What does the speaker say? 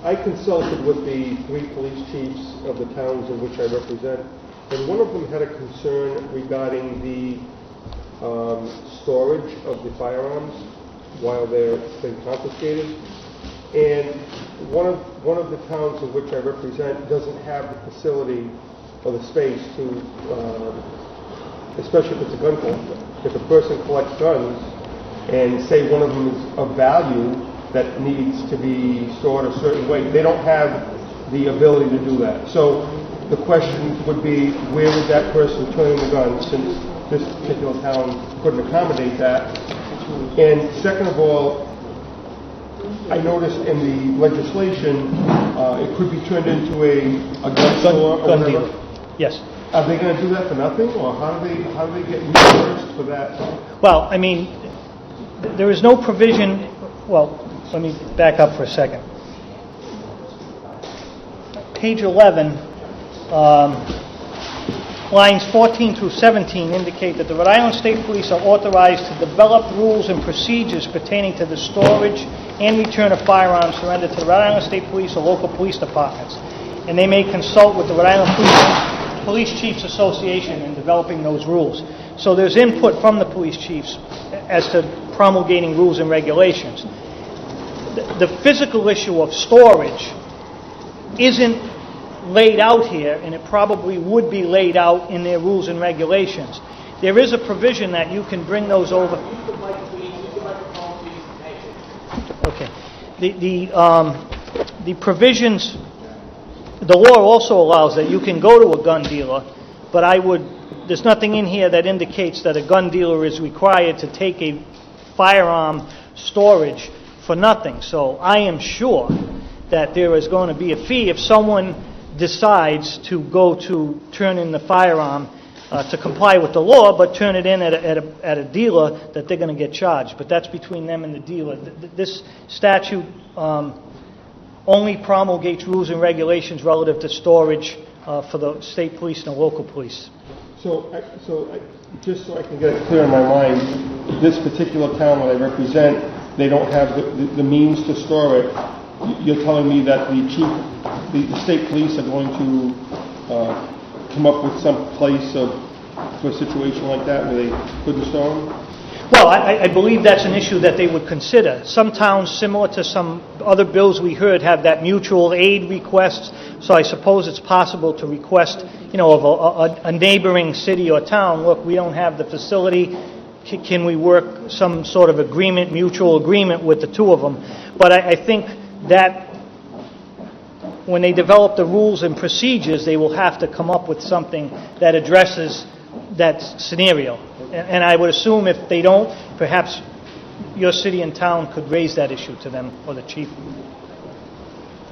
I consulted with the 3 police chiefs of the towns in which I represent, and one of them had a concern regarding the storage of the firearms while they're been confiscated. And one of the towns in which I represent doesn't have the facility or the space to, especially if it's a gun collector. If a person collects guns and say one of them is of value that needs to be stored a certain way, they don't have the ability to do that. So the question would be, where would that person turn in the gun, since this particular town couldn't accommodate that? And second of all, I noticed in the legislation it could be turned into a gun store or gun whatever. dealer. Yes. Are they going to do that for nothing, or how do they get reimbursed for that? Well, I mean, there is no provision. Well, let me back up for a second. Page 11, lines 14 through 17 indicate that the Rhode Island State Police are authorized to develop rules and procedures pertaining to the storage and return of firearms surrendered to the Rhode Island State Police or local police departments. And they may consult with the Rhode Island Police Chiefs Association in developing those rules. So there's input from the police chiefs as to promulgating rules and regulations. The physical issue of storage isn't laid out here, and it probably would be laid out in their rules and regulations. There is a provision that you can bring those over. Okay. The provisions, the law also allows that you can go to a gun dealer, but there's nothing in here that indicates that a gun dealer is required to take a firearm storage for nothing. So I am sure that there is going to be a fee if someone decides to go to turn in the firearm to comply with the law, but turn it in at a dealer, that they're going to get charged. But that's between them and the dealer. This statute only promulgates rules and regulations relative to storage for the state police and the local police. So just so I can get it clear in my mind, this particular town that I represent, they don't have the means to store it. You're telling me that the state police are going to come up with some place for a situation like that where they couldn't store them? Well, I believe that's an issue that they would consider. Some towns, similar to some other bills we heard, have that mutual aid request. So I suppose it's possible to request, of a neighboring city or town, look, we don't have the facility. Can we work some sort of agreement, mutual agreement with the two of them? But I think that when they develop the rules and procedures, they will have to come up with something that addresses that scenario. And I would assume if they don't, perhaps your city and town could raise that issue to them or the chief.